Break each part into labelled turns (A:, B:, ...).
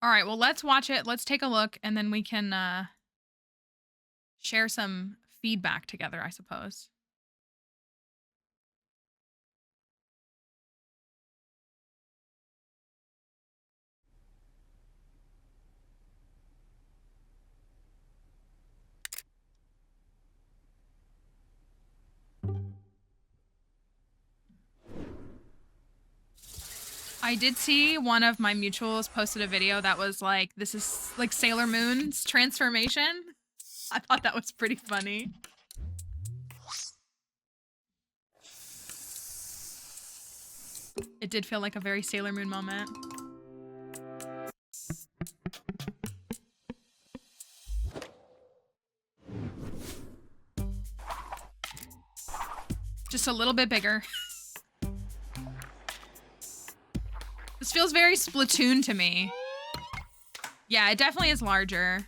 A: All right, well, let's watch it. Let's take a look, and then we can share some feedback together, I suppose. I did see one of my mutuals posted a video that was like, this is like Sailor Moon's transformation. I thought that was pretty funny. It did feel like a very Sailor Moon moment. Just a little bit bigger. This feels very Splatoon to me. Yeah, it definitely is larger.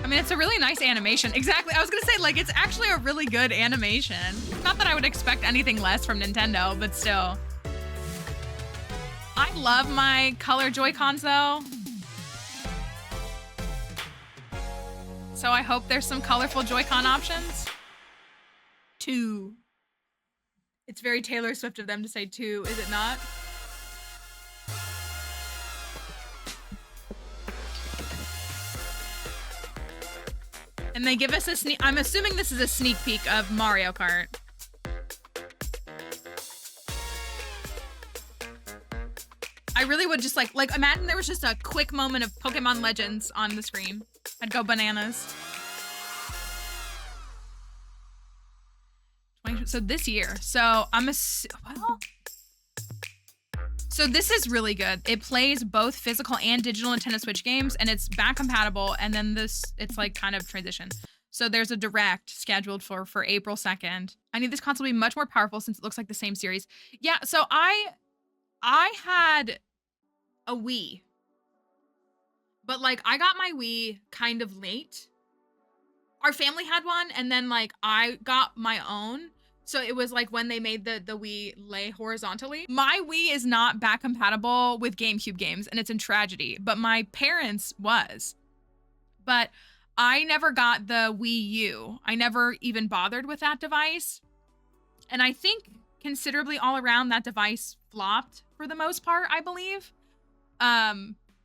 A: I mean, it's a really nice animation. Exactly. I was gonna say, like, it's actually a really good animation. Not that I would expect anything less from Nintendo, but still. I love my color Joy-Cons though. So I hope there's some colorful Joy-Con options. 2. It's very Taylor Swift of them to say 2, is it not? And they give us a sneak. I'm assuming this is a sneak peek of Mario Kart. I really would just like imagine there was just a quick moment of Pokemon Legends on the screen. I'd go bananas. So this year. So so this is really good. It plays both physical and digital Nintendo Switch games, and it's back compatible. And then it's like kind of transition. So there's a direct scheduled for April 2nd. I need this console to be much more powerful since it looks like the same series. Yeah, so I had a Wii, but like I got my Wii kind of late. Our family had one, and then like I got my own. So it was like when they made the Wii lay horizontally. My Wii is not back compatible with GameCube games, and it's in tragedy, but my parents was. But I never got the Wii U. I never even bothered with that device. And I think considerably all around that device flopped for the most part, I believe.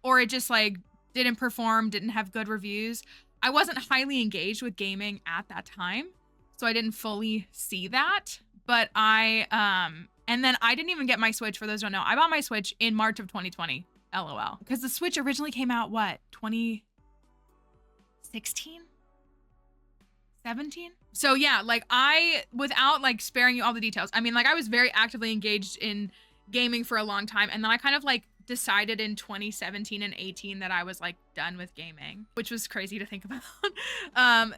A: Or it just like didn't perform, didn't have good reviews. I wasn't highly engaged with gaming at that time, so I didn't fully see that. But and then I didn't even get my Switch, for those who don't know. I bought my Switch in March of 2020, LOL. Because the Switch originally came out, what, 2016? 17? So yeah, like without like sparing you all the details, I mean, like I was very actively engaged in gaming for a long time, and then I kind of like decided in 2017 and 18 that I was like done with gaming, which was crazy to think about.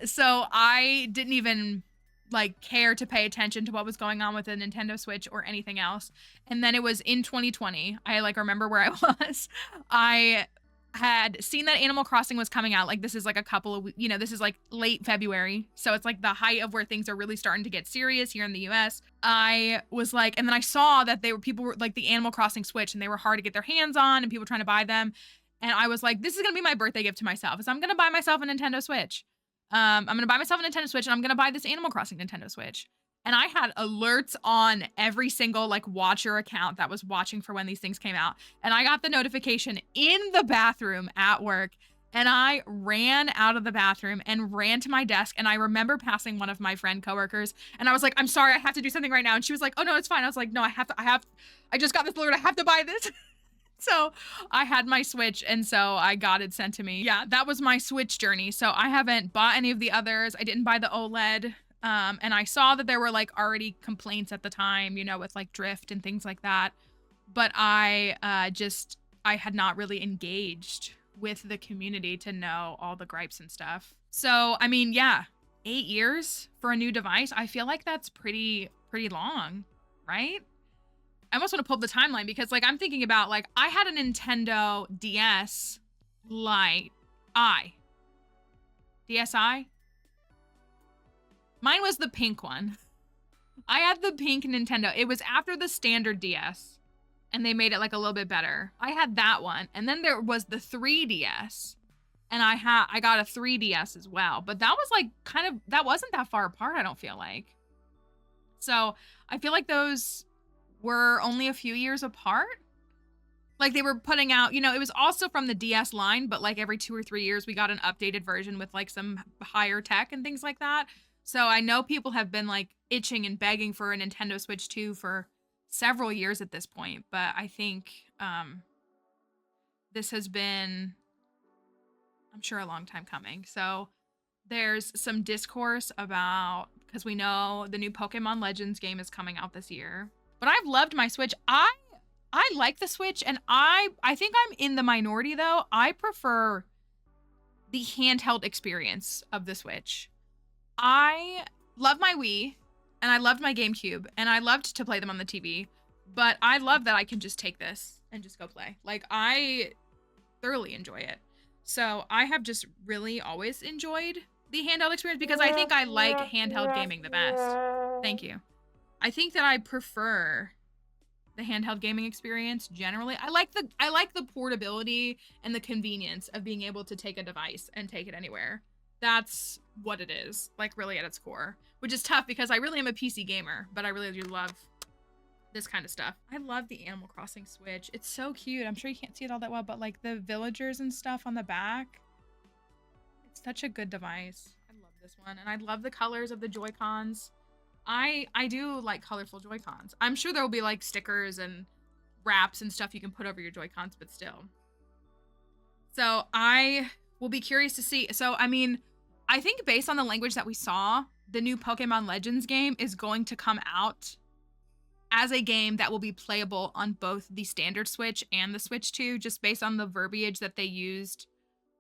A: So I didn't even like care to pay attention to what was going on with the Nintendo Switch or anything else. And then it was in 2020, I like remember where I was. I had seen that Animal Crossing was coming out. Like this is like a couple of, this is like late February. So it's like the height of where things are really starting to get serious here in the US. I was like, and then I saw that people were like the Animal Crossing Switch, and they were hard to get their hands on and people were trying to buy them. And I was like, this is going to be my birthday gift to myself, is I'm going to buy myself a Nintendo Switch. I'm going to buy myself a Nintendo Switch, and I'm going to buy this Animal Crossing Nintendo Switch. And I had alerts on every single like watcher account that was watching for when these things came out. And I got the notification in the bathroom at work, and I ran out of the bathroom and ran to my desk. And I remember passing one of my friend coworkers, and I was like, I'm sorry, I have to do something right now. And she was like, oh no, it's fine. I was like, no, I just got this alert. I have to buy this. So I had my Switch, and so I got it sent to me. Yeah, that was my Switch journey. So I haven't bought any of the others. I didn't buy the OLED. And I saw that there were like already complaints at the time, with like drift and things like that. But I had not really engaged with the community to know all the gripes and stuff. So, I mean, yeah, 8 years for a new device. I feel like that's pretty long, right? I almost want to pull up the timeline because like I'm thinking about like I had a Nintendo DS Lite DSi. Mine was the pink one. I had the pink Nintendo. It was after the standard DS and they made it like a little bit better. I had that one. And then there was the 3DS and I got a 3DS as well. But that was like that wasn't that far apart, I don't feel like. So I feel like those were only a few years apart. Like they were putting out, you know, it was also from the DS line, but like every 2 or 3 years we got an updated version with like some higher tech and things like that. So I know people have been like itching and begging for a Nintendo Switch 2 for several years at this point, but I think this has been, I'm sure, a long time coming. So there's some discourse about, because we know the new Pokemon Legends game is coming out this year, but I've loved my Switch. I like the Switch, and I think I'm in the minority though. I prefer the handheld experience of the Switch. I love my Wii, and I loved my GameCube, and I loved to play them on the TV, but I love that I can just take this and just go play. Like, I thoroughly enjoy it. So I have just really always enjoyed the handheld experience because I think I like handheld gaming the best. Thank you. I think that I prefer the handheld gaming experience generally. I like the portability and the convenience of being able to take a device and take it anywhere. That's what it is, like really at its core, which is tough because I really am a PC gamer, but I really do love this kind of stuff. I love the Animal Crossing Switch. It's so cute. I'm sure you can't see it all that well, but like the villagers and stuff on the back, it's such a good device. I love this one, and I love the colors of the Joy-Cons. I do like colorful Joy-Cons. I'm sure there will be like stickers and wraps and stuff you can put over your Joy-Cons, but still. So I will be curious to see. So, I mean, I think based on the language that we saw, the new Pokemon Legends game is going to come out as a game that will be playable on both the standard Switch and the Switch 2, just based on the verbiage that they used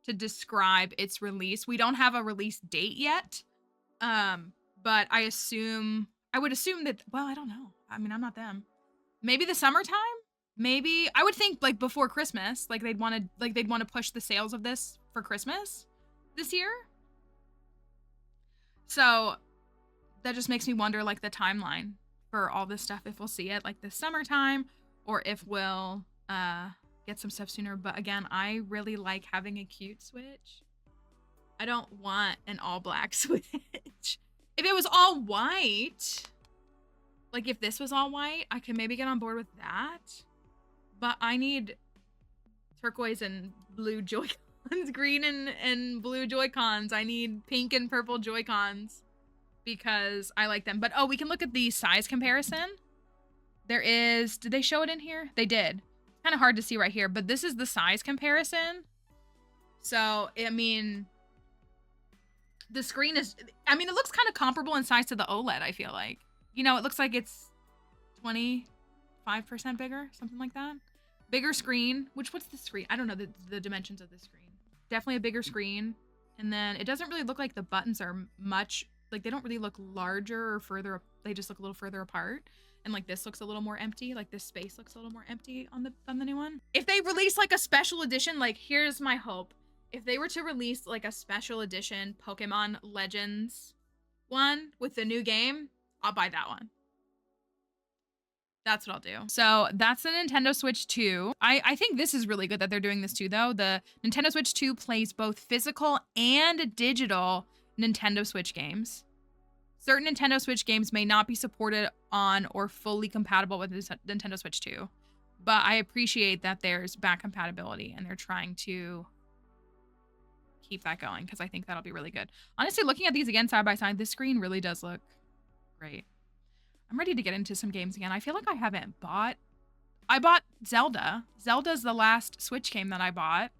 A: to describe its release. We don't have a release date yet, but I would assume that, well, I don't know. I mean, I'm not them. Maybe the summertime? Maybe, I would think like before Christmas, like they'd want to push the sales of this for Christmas this year. So that just makes me wonder like the timeline for all this stuff, if we'll see it like this summertime or if we'll get some stuff sooner. But again, I really like having a cute Switch. I don't want an all black Switch. If it was all white, like if this was all white, I could maybe get on board with that. But I need turquoise and blue Joy-Cons, green and blue Joy-Cons. I need pink and purple Joy-Cons because I like them. But oh, we can look at the size comparison. There is, did they show it in here? They did. Kind of hard to see right here, but this is the size comparison. So, I mean, the screen is, I mean, it looks kind of comparable in size to the OLED, I feel like. You know, it looks like it's 25% bigger, something like that. Bigger screen, what's the screen? I don't know the dimensions of the screen. Definitely a bigger screen. And then it doesn't really look like the buttons are much, like they don't really look larger or further, they just look a little further apart. And like this looks a little more empty, like this space looks a little more empty on the new one. If they release like a special edition, like here's my hope. If they were to release like a special edition Pokemon Legends one with the new game, I'll buy that one. That's what I'll do. So that's the Nintendo Switch 2. I think this is really good that they're doing this too, though. The Nintendo Switch 2 plays both physical and digital Nintendo Switch games. Certain Nintendo Switch games may not be supported on or fully compatible with the Nintendo Switch 2, but I appreciate that there's back compatibility and they're trying to keep that going because I think that'll be really good. Honestly, looking at these again side by side, this screen really does look great. I'm ready to get into some games again. I feel like I haven't bought... I bought Zelda. Zelda's the last Switch game that I bought.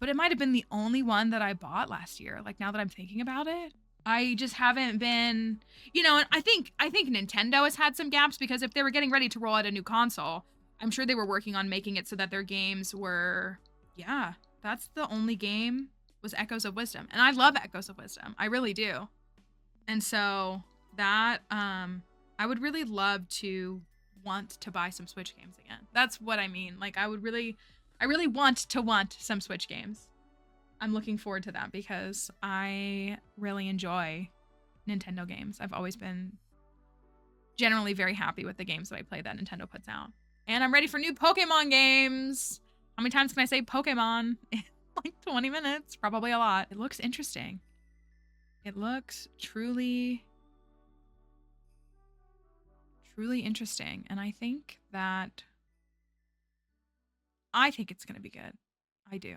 A: But it might have been the only one that I bought last year. Like, now that I'm thinking about it. I just haven't been... You know, and I think Nintendo has had some gaps because if they were getting ready to roll out a new console, I'm sure they were working on making it so that their games were... Yeah, that's the only game was Echoes of Wisdom. And I love Echoes of Wisdom. I really do. And so... that I would really love to want to buy some Switch games again. That's what I mean. Like I really want to want some Switch games. I'm looking forward to that because I really enjoy Nintendo games. I've always been generally very happy with the games that I play that Nintendo puts out. And I'm ready for new Pokemon games. How many times can I say Pokemon in like 20 minutes? Probably a lot. It looks interesting. It looks truly interesting. And I think it's going to be good. I do.